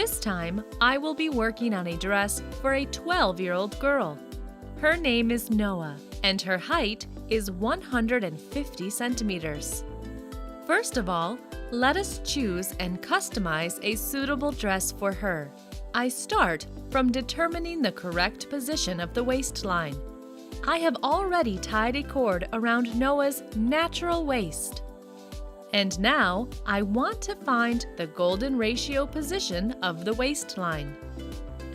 This time, I will be working on a dress for a 12-year-old girl. Her name is Noah, and her height is 150 centimeters. First of all, let us choose and customize a suitable dress for her. I start from determining the correct position of the waistline. I have already tied a cord around Noah's natural waist. And now, I want to find the golden ratio position of the waistline.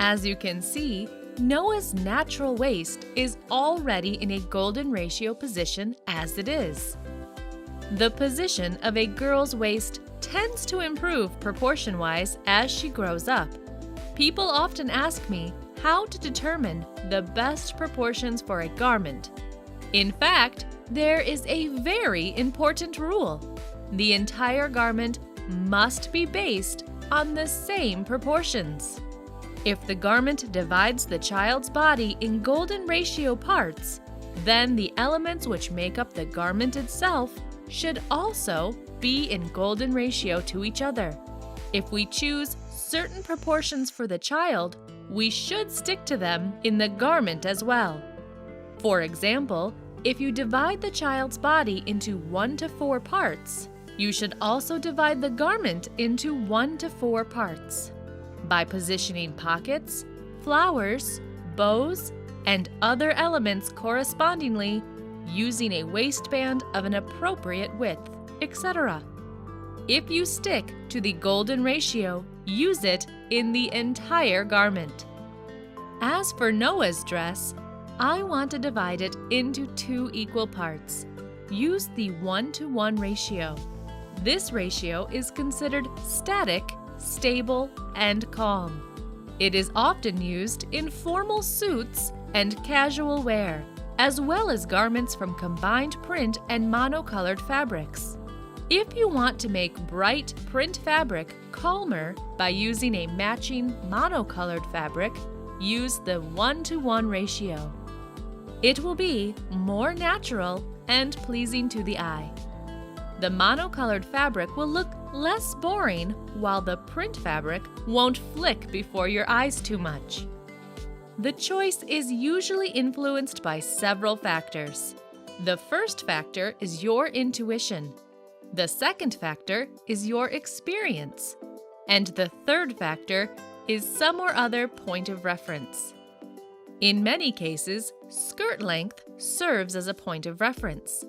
As you can see, Noah's natural waist is already in a golden ratio position as it is. The position of a girl's waist tends to improve proportion-wise as she grows up. People often ask me how to determine the best proportions for a garment. In fact, there is a very important rule. The entire garment must be based on the same proportions. If the garment divides the child's body in golden ratio parts, then the elements which make up the garment itself should also be in golden ratio to each other. If we choose certain proportions for the child, we should stick to them in the garment as well. For example, if you divide the child's body into 1 to 4 parts, you should also divide the garment into 1 to 4 parts. By positioning pockets, flowers, bows, and other elements correspondingly, using a waistband of an appropriate width, etc. If you stick to the golden ratio, use it in the entire garment. As for Noah's dress, I want to divide it into 2 equal parts. Use the 1-to-1 ratio. This ratio is considered static, stable, and calm. It is often used in formal suits and casual wear, as well as garments from combined print and monocolored fabrics. If you want to make bright print fabric calmer by using a matching monocolored fabric, use the 1-to-1 ratio. It will be more natural and pleasing to the eye. The monocolored fabric will look less boring, while the print fabric won't flick before your eyes too much. The choice is usually influenced by several factors. The first factor is your intuition. The second factor is your experience. And the third factor is some or other point of reference. In many cases, skirt length serves as a point of reference.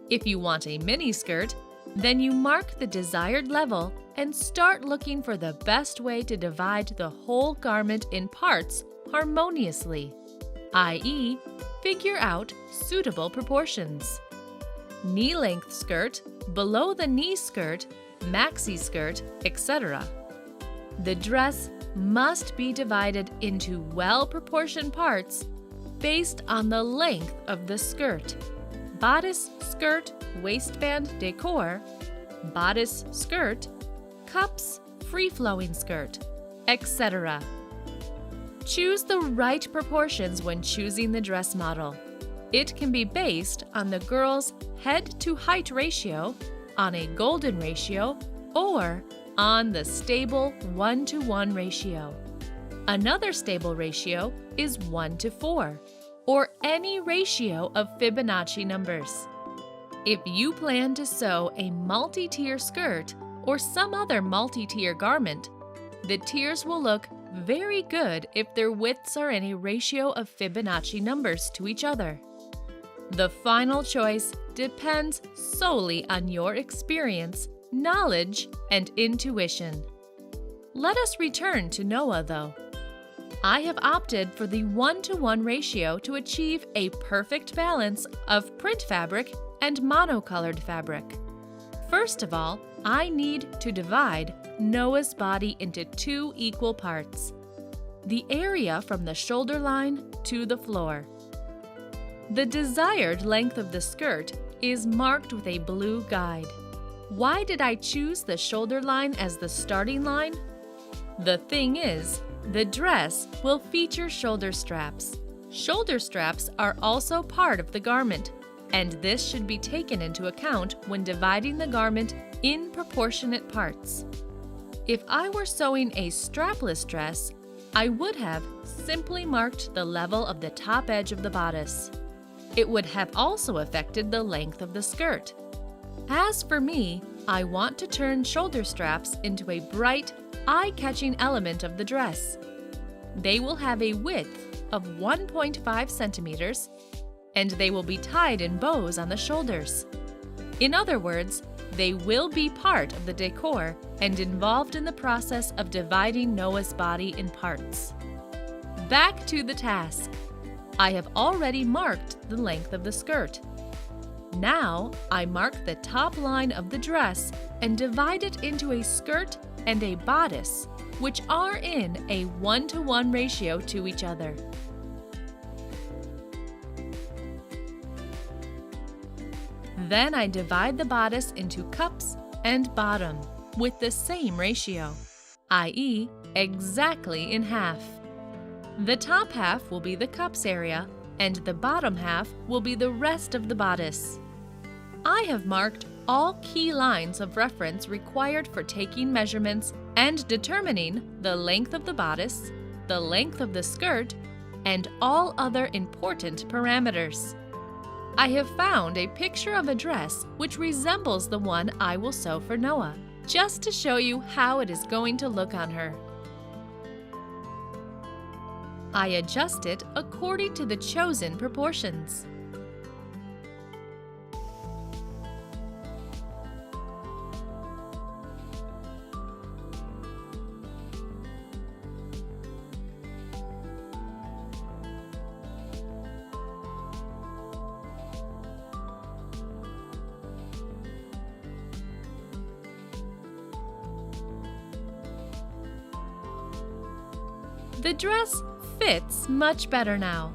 If you want a mini skirt, then you mark the desired level and start looking for the best way to divide the whole garment in parts harmoniously, i.e., figure out suitable proportions. Knee-length skirt, below the knee skirt, maxi skirt, etc. The dress must be divided into well-proportioned parts based on the length of the skirt. Bodice, skirt, waistband decor, bodice, skirt, cups, free-flowing skirt, etc. Choose the right proportions when choosing the dress model. It can be based on the girl's head-to-height ratio, on a golden ratio, or on the stable 1-to-1 ratio. Another stable ratio is 1 to 4, or any ratio of Fibonacci numbers. If you plan to sew a multi-tier skirt or some other multi-tier garment, the tiers will look very good if their widths are in a ratio of Fibonacci numbers to each other. The final choice depends solely on your experience, knowledge, and intuition. Let us return to Noah, though. I have opted for the 1-to-1 ratio to achieve a perfect balance of print fabric and monocolored fabric. First of all, I need to divide Noah's body into 2 equal parts. The area from the shoulder line to the floor. The desired length of the skirt is marked with a blue guide. Why did I choose the shoulder line as the starting line? The thing is, the dress will feature shoulder straps. Shoulder straps are also part of the garment, and this should be taken into account when dividing the garment in proportionate parts. If I were sewing a strapless dress, I would have simply marked the level of the top edge of the bodice. It would have also affected the length of the skirt. As for me, I want to turn shoulder straps into a bright, eye-catching element of the dress. They will have a width of 1.5 centimeters, and they will be tied in bows on the shoulders. In other words, they will be part of the decor and involved in the process of dividing Noah's body in parts. Back to the task. I have already marked the length of the skirt. Now, I mark the top line of the dress and divide it into a skirt and a bodice, which are in a 1-to-1 ratio to each other. Then I divide the bodice into cups and bottom with the same ratio, i.e., exactly in half. The top half will be the cups area, and the bottom half will be the rest of the bodice. I have marked all key lines of reference required for taking measurements and determining the length of the bodice, the length of the skirt, and all other important parameters. I have found a picture of a dress which resembles the one I will sew for Noah, just to show you how it is going to look on her. I adjust it according to the chosen proportions. The dress fits much better now.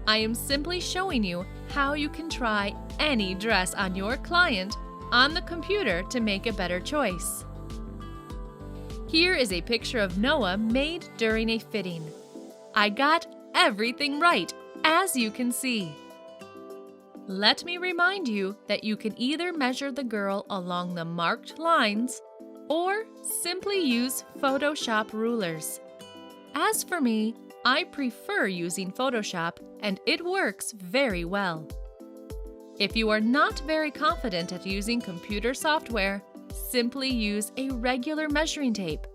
I am simply showing you how you can try any dress on your client on the computer to make a better choice. Here is a picture of Noah made during a fitting. I got everything right, as you can see. Let me remind you that you can either measure the girl along the marked lines or simply use Photoshop rulers. As for me, I prefer using Photoshop, and it works very well. If you are not very confident at using computer software, simply use a regular measuring tape.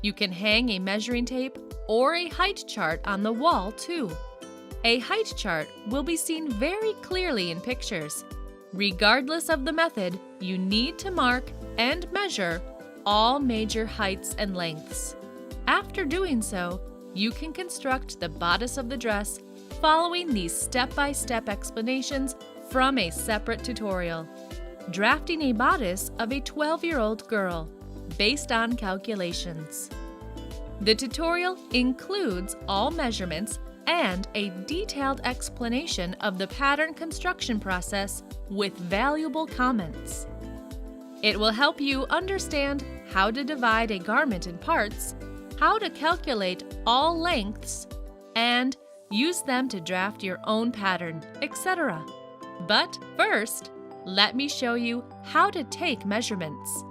You can hang a measuring tape or a height chart on the wall too. A height chart will be seen very clearly in pictures. Regardless of the method, you need to mark and measure all major heights and lengths. After doing so, you can construct the bodice of the dress following these step-by-step explanations from a separate tutorial. Drafting a bodice of a 12-year-old girl based on calculations. The tutorial includes all measurements and a detailed explanation of the pattern construction process with valuable comments. It will help you understand how to divide a garment in parts, how to calculate all lengths, and use them to draft your own pattern, etc. But first, let me show you how to take measurements.